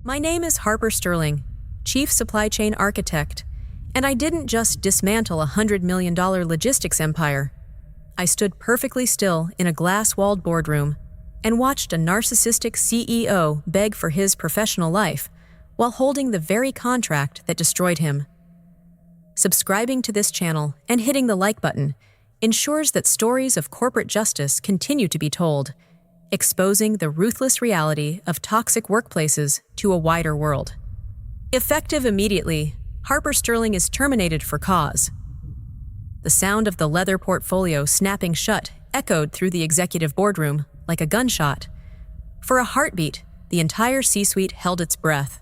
My name is Harper Sterling, Chief Supply Chain Architect, and I didn't just dismantle a $100 million logistics empire. I stood perfectly still in a glass-walled boardroom and watched a narcissistic CEO beg for his professional life while holding the very contract that destroyed him. Subscribing to this channel and hitting the like button ensures that stories of corporate justice continue to be told, exposing the ruthless reality of toxic workplaces to a wider world. Effective immediately, Harper Sterling is terminated for cause. The sound of the leather portfolio snapping shut echoed through the executive boardroom like a gunshot. For a heartbeat, the entire C-suite held its breath.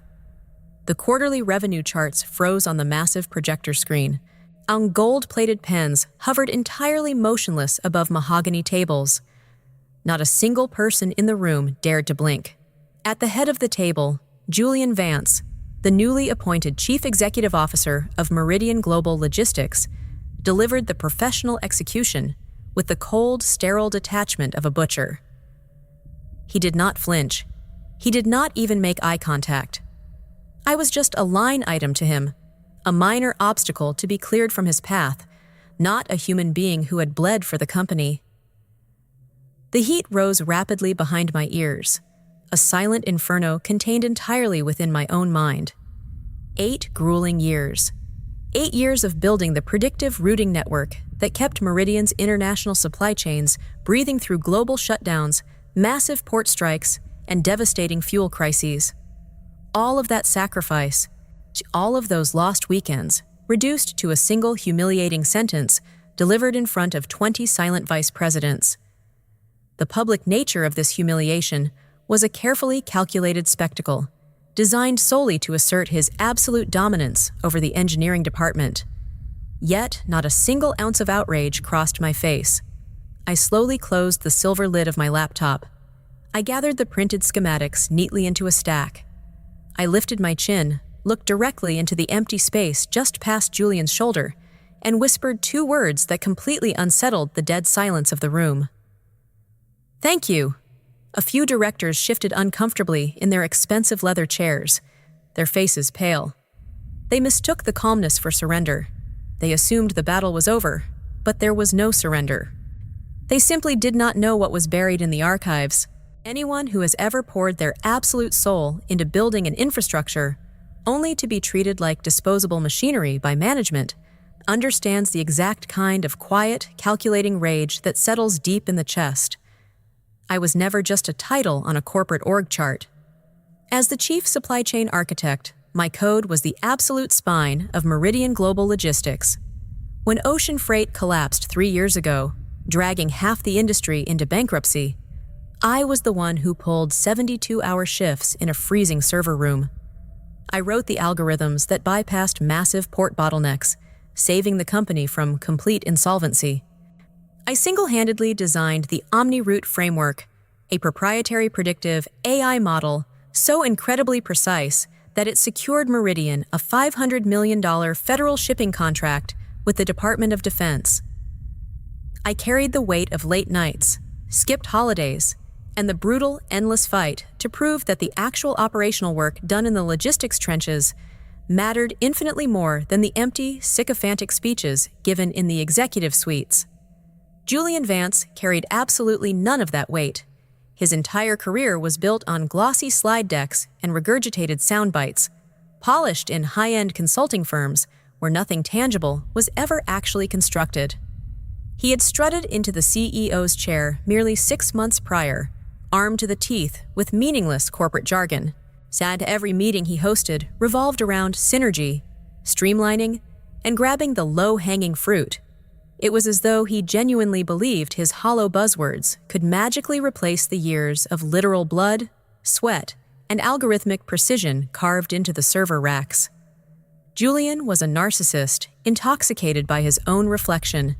The quarterly revenue charts froze on the massive projector screen, and gold-plated pens hovered entirely motionless above mahogany tables. Not a single person in the room dared to blink. At the head of the table, Julian Vance, the newly appointed Chief Executive Officer of Meridian Global Logistics, delivered the professional execution with the cold, sterile detachment of a butcher. He did not flinch. He did not even make eye contact. I was just a line item to him, a minor obstacle to be cleared from his path, not a human being who had bled for the company. The heat rose rapidly behind my ears, a silent inferno contained entirely within my own mind. 8 grueling years. 8 years of building the predictive routing network that kept Meridian's international supply chains breathing through global shutdowns, massive port strikes, and devastating fuel crises. All of that sacrifice, all of those lost weekends, reduced to a single humiliating sentence delivered in front of 20 silent vice presidents. The public nature of this humiliation was a carefully calculated spectacle, designed solely to assert his absolute dominance over the engineering department. Yet, not a single ounce of outrage crossed my face. I slowly closed the silver lid of my laptop. I gathered the printed schematics neatly into a stack. I lifted my chin, looked directly into the empty space just past Julian's shoulder, and whispered 2 words that completely unsettled the dead silence of the room. "Thank you." A few directors shifted uncomfortably in their expensive leather chairs, their faces pale. They mistook the calmness for surrender. They assumed the battle was over, but there was no surrender. They simply did not know what was buried in the archives. Anyone who has ever poured their absolute soul into building an infrastructure, only to be treated like disposable machinery by management, understands the exact kind of quiet, calculating rage that settles deep in the chest. I was never just a title on a corporate org chart. As the Chief Supply Chain Architect, my code was the absolute spine of Meridian Global Logistics. When ocean freight collapsed 3 years ago, dragging half the industry into bankruptcy, I was the one who pulled 72-hour shifts in a freezing server room. I wrote the algorithms that bypassed massive port bottlenecks, saving the company from complete insolvency. I single-handedly designed the OmniRoute framework, a proprietary predictive AI model so incredibly precise that it secured Meridian a $500 million federal shipping contract with the Department of Defense. I carried the weight of late nights, skipped holidays, and the brutal, endless fight to prove that the actual operational work done in the logistics trenches mattered infinitely more than the empty, sycophantic speeches given in the executive suites. Julian Vance carried absolutely none of that weight. His entire career was built on glossy slide decks and regurgitated sound bites, polished in high-end consulting firms where nothing tangible was ever actually constructed. He had strutted into the CEO's chair merely 6 months prior, armed to the teeth with meaningless corporate jargon. Sad every meeting he hosted revolved around synergy, streamlining, and grabbing the low-hanging fruit. It was as though he genuinely believed his hollow buzzwords could magically replace the years of literal blood, sweat, and algorithmic precision carved into the server racks. Julian was a narcissist, intoxicated by his own reflection,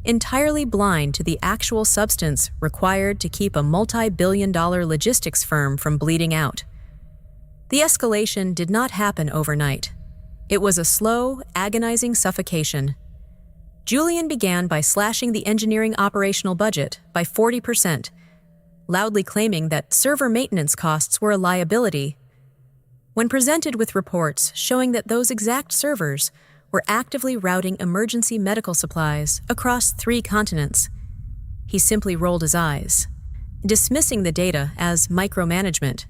entirely blind to the actual substance required to keep a multi-billion-dollar logistics firm from bleeding out. The escalation did not happen overnight. It was a slow, agonizing suffocation. Julian began by slashing the engineering operational budget by 40%, loudly claiming that server maintenance costs were a liability. When presented with reports showing that those exact servers were actively routing emergency medical supplies across 3 continents, he simply rolled his eyes, dismissing the data as micromanagement.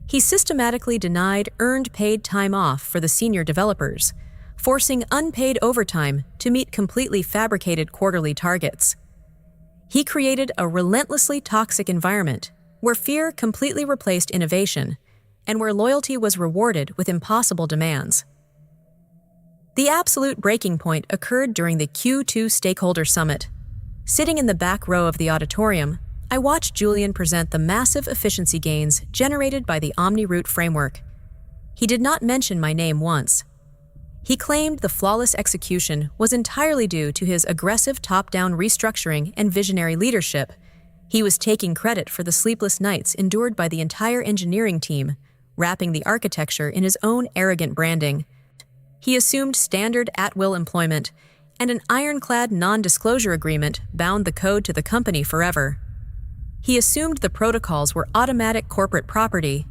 He systematically denied earned paid time off for the senior developers, forcing unpaid overtime to meet completely fabricated quarterly targets. He created a relentlessly toxic environment where fear completely replaced innovation and where loyalty was rewarded with impossible demands. The absolute breaking point occurred during the Q2 Stakeholder Summit. Sitting in the back row of the auditorium, I watched Julian present the massive efficiency gains generated by the OmniRoute framework. He did not mention my name once. He claimed the flawless execution was entirely due to his aggressive top-down restructuring and visionary leadership. He was taking credit for the sleepless nights endured by the entire engineering team, wrapping the architecture in his own arrogant branding. He assumed standard at-will employment, and an ironclad non-disclosure agreement bound the code to the company forever. He assumed the protocols were automatic corporate property.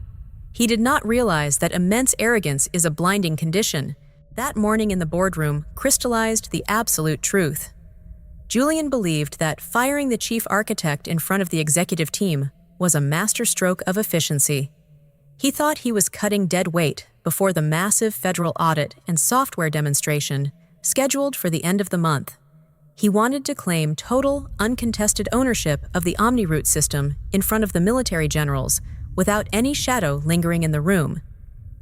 He did not realize that immense arrogance is a blinding condition. That morning in the boardroom crystallized the absolute truth. Julian believed that firing the chief architect in front of the executive team was a masterstroke of efficiency. He thought he was cutting dead weight before the massive federal audit and software demonstration scheduled for the end of the month. He wanted to claim total, uncontested ownership of the OmniRoute system in front of the military generals without any shadow lingering in the room.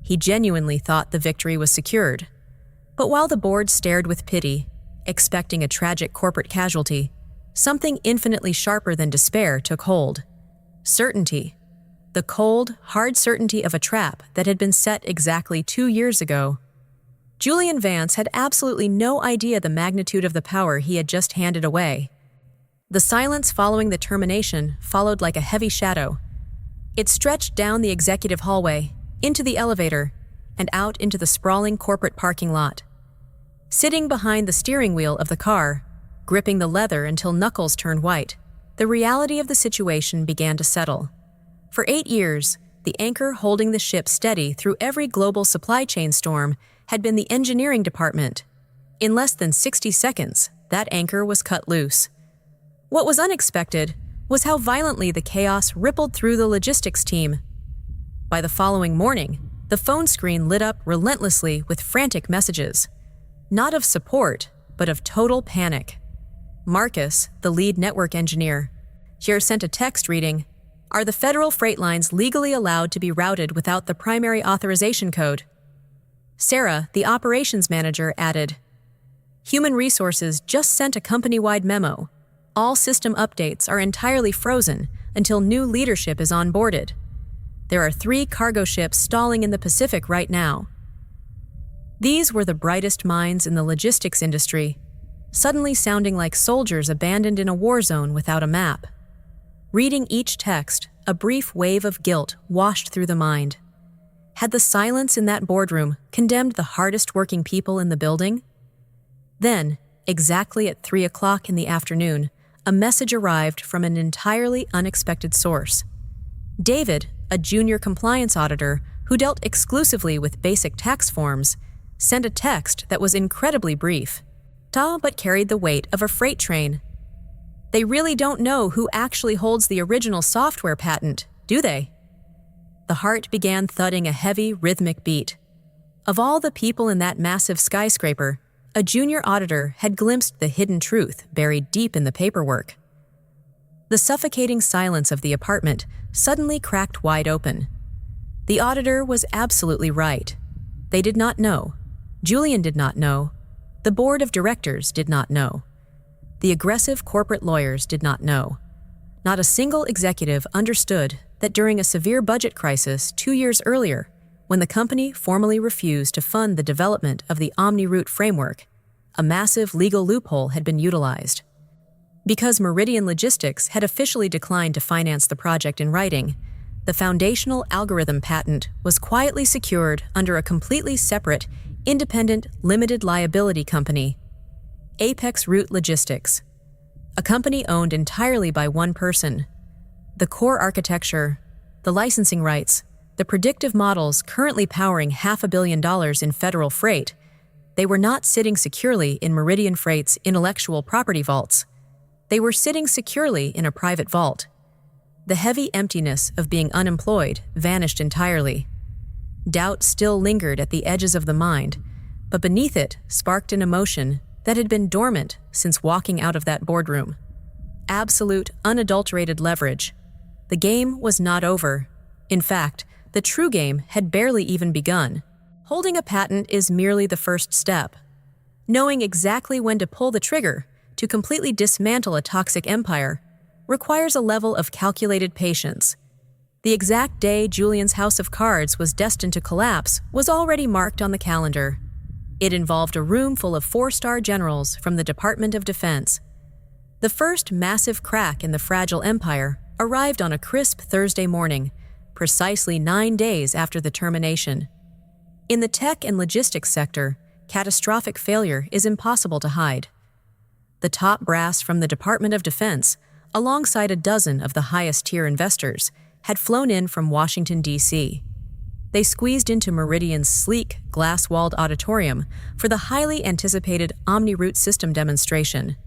He genuinely thought the victory was secured. But while the board stared with pity, expecting a tragic corporate casualty, something infinitely sharper than despair took hold. Certainty. The cold, hard certainty of a trap that had been set exactly 2 years ago. Julian Vance had absolutely no idea the magnitude of the power he had just handed away. The silence following the termination followed like a heavy shadow. It stretched down the executive hallway, into the elevator, and out into the sprawling corporate parking lot. Sitting behind the steering wheel of the car, gripping the leather until knuckles turned white, the reality of the situation began to settle. For 8 years, the anchor holding the ship steady through every global supply chain storm had been the engineering department. In less than 60 seconds, that anchor was cut loose. What was unexpected was how violently the chaos rippled through the logistics team. By the following morning, the phone screen lit up relentlessly with frantic messages. Not of support, but of total panic. Marcus, the lead network engineer, here sent a text reading, "Are the federal freight lines legally allowed to be routed without the primary authorization code?" Sarah, the operations manager, added, "Human Resources just sent a company-wide memo. All system updates are entirely frozen until new leadership is onboarded. There are 3 cargo ships stalling in the Pacific right now." These were the brightest minds in the logistics industry, suddenly sounding like soldiers abandoned in a war zone without a map. Reading each text, a brief wave of guilt washed through the mind. Had the silence in that boardroom condemned the hardest working people in the building? Then, exactly at 3 o'clock in the afternoon, a message arrived from an entirely unexpected source. David, a junior compliance auditor who dealt exclusively with basic tax forms, sent a text that was incredibly brief, but carried the weight of a freight train. They really don't know who actually holds the original software patent, do they? The heart began thudding a heavy, rhythmic beat. Of all the people in that massive skyscraper, a junior auditor had glimpsed the hidden truth buried deep in the paperwork. The suffocating silence of the apartment suddenly cracked wide open. The auditor was absolutely right. They did not know. Julian did not know. The board of directors did not know. The aggressive corporate lawyers did not know. Not a single executive understood that during a severe budget crisis 2 years earlier, when the company formally refused to fund the development of the OmniRoute framework, a massive legal loophole had been utilized. Because Meridian Logistics had officially declined to finance the project in writing, the foundational algorithm patent was quietly secured under a completely separate, independent, limited liability company, Apex Route Logistics, a company owned entirely by one person. The core architecture, the licensing rights, the predictive models currently powering $500 million in federal freight, they were not sitting securely in Meridian Freight's intellectual property vaults. They were sitting securely in a private vault. The heavy emptiness of being unemployed vanished entirely. Doubt still lingered at the edges of the mind, but beneath it sparked an emotion that had been dormant since walking out of that boardroom. Absolute, unadulterated leverage. The game was not over. In fact, the true game had barely even begun. Holding a patent is merely the first step. Knowing exactly when to pull the trigger to completely dismantle a toxic empire requires a level of calculated patience. The exact day Julian's house of cards was destined to collapse was already marked on the calendar. It involved a room full of 4-star generals from the Department of Defense. The first massive crack in the fragile empire arrived on a crisp Thursday morning, precisely 9 days after the termination. In the tech and logistics sector, catastrophic failure is impossible to hide. The top brass from the Department of Defense, alongside a dozen of the highest-tier investors, had flown in from Washington, D.C. They squeezed into Meridian's sleek, glass-walled auditorium for the highly anticipated Omni-Route system demonstration.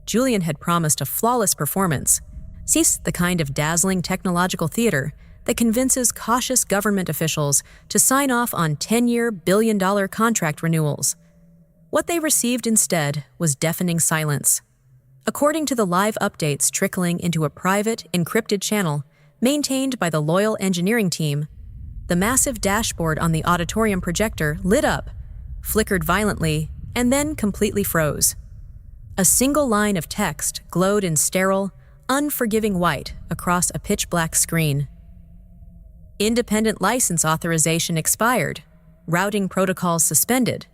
Julian had promised a flawless performance, the kind of dazzling technological theater that convinces cautious government officials to sign off on 10-year, billion-dollar contract renewals. What they received instead was deafening silence. According to the live updates trickling into a private, encrypted channel maintained by the loyal engineering team, the massive dashboard on the auditorium projector lit up, flickered violently, and then completely froze. A single line of text glowed in sterile, unforgiving white across a pitch-black screen. Independent license authorization expired. Routing protocols suspended.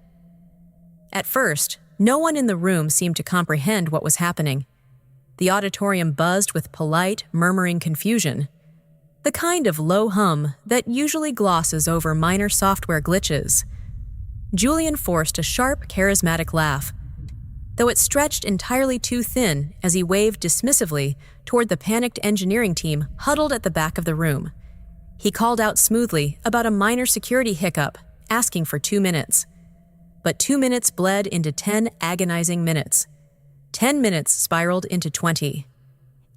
At first, no one in the room seemed to comprehend what was happening. The auditorium buzzed with polite, murmuring confusion, the kind of low hum that usually glosses over minor software glitches. Julian forced a sharp, charismatic laugh, though it stretched entirely too thin as he waved dismissively toward the panicked engineering team huddled at the back of the room. He called out smoothly about a minor security hiccup, asking for 2 minutes. But 2 minutes bled into 10 agonizing minutes. 10 minutes spiraled into 20.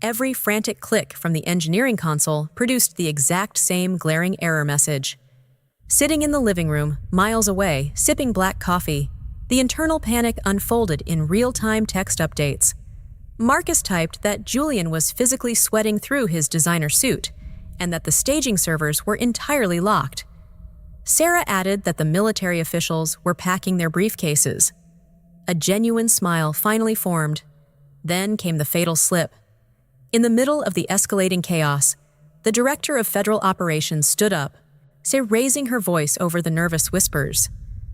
Every frantic click from the engineering console produced the exact same glaring error message. Sitting in the living room, miles away, sipping black coffee, the internal panic unfolded in real-time text updates. Marcus typed that Julian was physically sweating through his designer suit, and that the staging servers were entirely locked. Sarah added that the military officials were packing their briefcases. A genuine smile finally formed. Then came the fatal slip. In the middle of the escalating chaos, the director of federal operations stood up, raising her voice over the nervous whispers.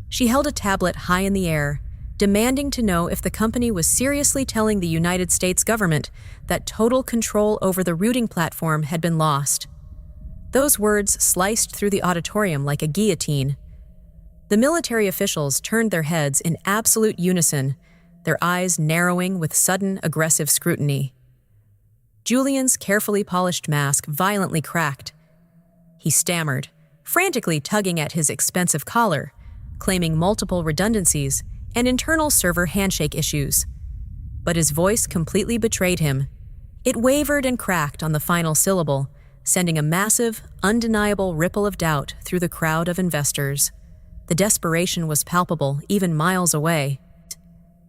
She held a tablet high in the air, demanding to know if the company was seriously telling the United States government that total control over the routing platform had been lost. Those words sliced through the auditorium like a guillotine. The military officials turned their heads in absolute unison, their eyes narrowing with sudden, aggressive scrutiny. Julian's carefully polished mask violently cracked. He stammered, frantically tugging at his expensive collar, claiming multiple redundancies and internal server handshake issues. But his voice completely betrayed him. It wavered and cracked on the final syllable, sending a massive, undeniable ripple of doubt through the crowd of investors. The desperation was palpable, even miles away.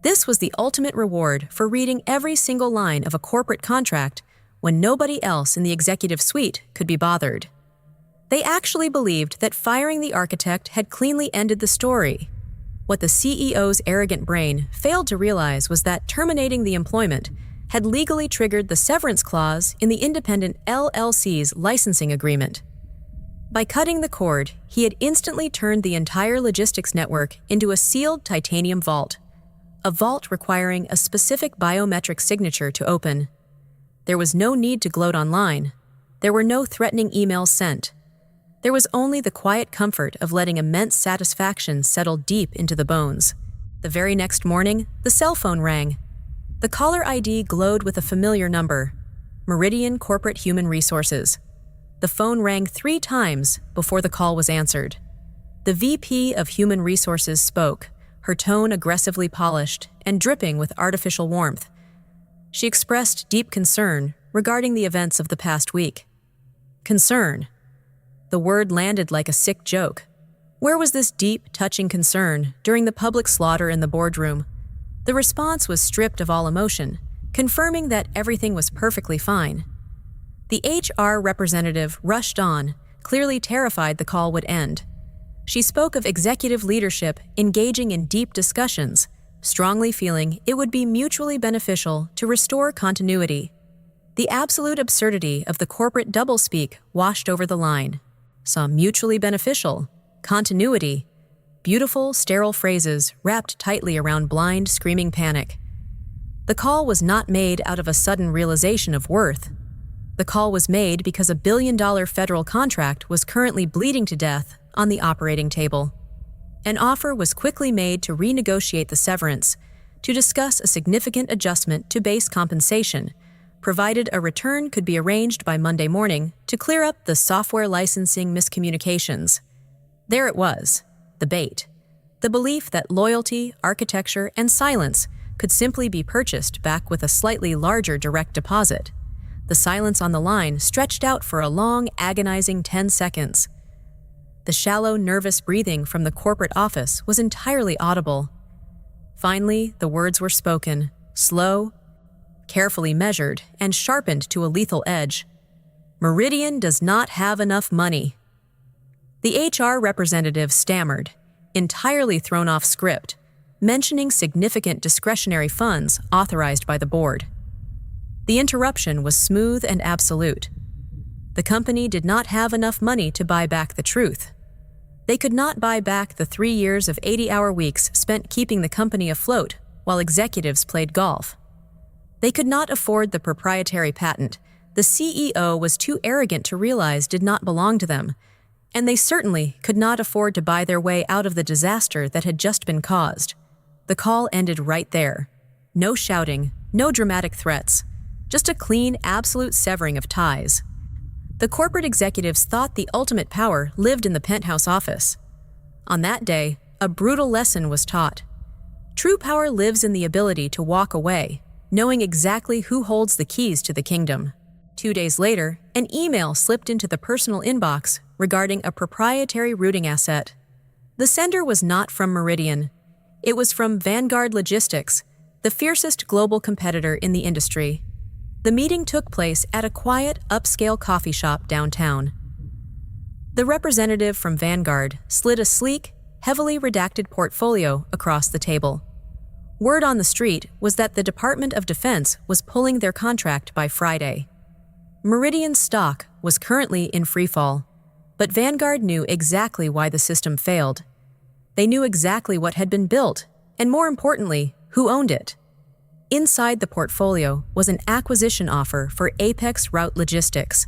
This was the ultimate reward for reading every single line of a corporate contract when nobody else in the executive suite could be bothered. They actually believed that firing the architect had cleanly ended the story. What the CEO's arrogant brain failed to realize was that terminating the employment had legally triggered the severance clause in the independent LLC's licensing agreement. By cutting the cord, he had instantly turned the entire logistics network into a sealed titanium vault, a vault requiring a specific biometric signature to open. There was no need to gloat online. There were no threatening emails sent. There was only the quiet comfort of letting immense satisfaction settle deep into the bones. The very next morning, the cell phone rang. The caller ID glowed with a familiar number: Meridian Corporate Human Resources. The phone rang 3 times before the call was answered. The VP of Human Resources spoke, her tone aggressively polished and dripping with artificial warmth. She expressed deep concern regarding the events of the past week. Concern. The word landed like a sick joke. Where was this deep, touching concern during the public slaughter in the boardroom? The response was stripped of all emotion, confirming that everything was perfectly fine. The HR representative rushed on, clearly terrified the call would end. She spoke of executive leadership engaging in deep discussions, strongly feeling it would be mutually beneficial to restore continuity. The absolute absurdity of the corporate doublespeak washed over the line. Some mutually beneficial, continuity, beautiful, sterile phrases wrapped tightly around blind, screaming panic. The call was not made out of a sudden realization of worth. The call was made because a billion-dollar federal contract was currently bleeding to death on the operating table. An offer was quickly made to renegotiate the severance, to discuss a significant adjustment to base compensation, provided a return could be arranged by Monday morning to clear up the software licensing miscommunications. There it was, the bait. The belief that loyalty, architecture, and silence could simply be purchased back with a slightly larger direct deposit. The silence on the line stretched out for a long, agonizing 10 seconds. The shallow, nervous breathing from the corporate office was entirely audible. Finally, the words were spoken, slow, carefully measured, and sharpened to a lethal edge. Meridian does not have enough money. The HR representative stammered, entirely thrown off script, mentioning significant discretionary funds authorized by the board. The interruption was smooth and absolute. The company did not have enough money to buy back the truth. They could not buy back the 3 years of 80-hour weeks spent keeping the company afloat while executives played golf. They could not afford the proprietary patent the CEO was too arrogant to realize did not belong to them, and they certainly could not afford to buy their way out of the disaster that had just been caused. The call ended right there. No shouting, no dramatic threats, just a clean, absolute severing of ties. The corporate executives thought the ultimate power lived in the penthouse office. On that day, a brutal lesson was taught. True power lives in the ability to walk away, knowing exactly who holds the keys to the kingdom. 2 days later, an email slipped into the personal inbox regarding a proprietary routing asset. The sender was not from Meridian. It was from Vanguard Logistics, the fiercest global competitor in the industry. The meeting took place at a quiet, upscale coffee shop downtown. The representative from Vanguard slid a sleek, heavily redacted portfolio across the table. Word on the street was that the Department of Defense was pulling their contract by Friday. Meridian's stock was currently in freefall, but Vanguard knew exactly why the system failed. They knew exactly what had been built, and more importantly, who owned it. Inside the portfolio was an acquisition offer for Apex Route Logistics.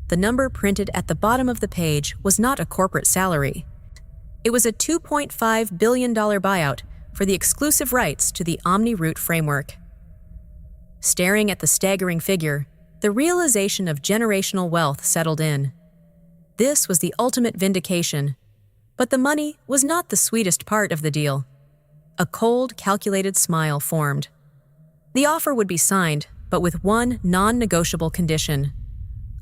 The number printed at the bottom of the page was not a corporate salary. It was a $2.5 billion buyout for the exclusive rights to the OmniRoute framework. Staring at the staggering figure, the realization of generational wealth settled in. This was the ultimate vindication, but the money was not the sweetest part of the deal. A cold, calculated smile formed. The offer would be signed, but with one non-negotiable condition: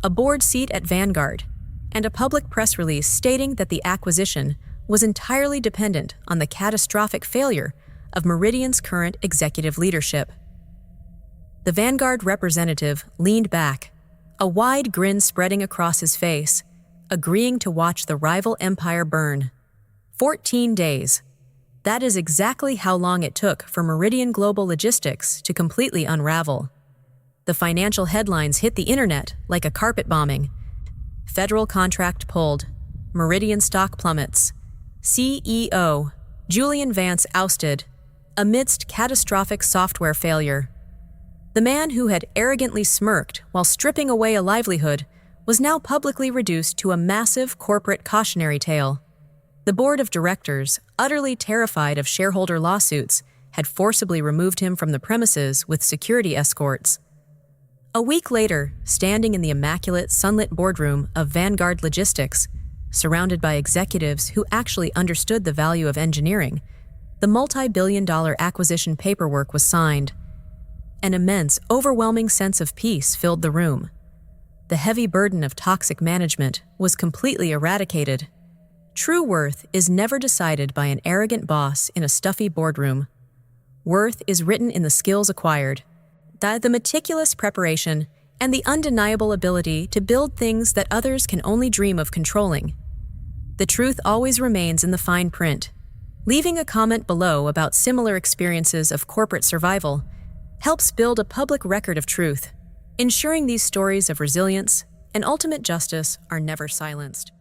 a board seat at Vanguard, and a public press release stating that the acquisition was entirely dependent on the catastrophic failure of Meridian's current executive leadership. The Vanguard representative leaned back, a wide grin spreading across his face, agreeing to watch the rival empire burn. 14 days. That is exactly how long it took for Meridian Global Logistics to completely unravel. The financial headlines hit the internet like a carpet bombing. Federal contract pulled. Meridian stock plummets. CEO Julian Vance ousted amidst catastrophic software failure. The man who had arrogantly smirked while stripping away a livelihood was now publicly reduced to a massive corporate cautionary tale. The board of directors, utterly terrified of shareholder lawsuits, had forcibly removed him from the premises with security escorts. A week later, standing in the immaculate, sunlit boardroom of Vanguard Logistics, surrounded by executives who actually understood the value of engineering, the multi-billion-dollar acquisition paperwork was signed. An immense, overwhelming sense of peace filled the room. The heavy burden of toxic management was completely eradicated. True worth is never decided by an arrogant boss in a stuffy boardroom. Worth is written in the skills acquired, the meticulous preparation, and the undeniable ability to build things that others can only dream of controlling. The truth always remains in the fine print. Leaving a comment below about similar experiences of corporate survival helps build a public record of truth, ensuring these stories of resilience and ultimate justice are never silenced.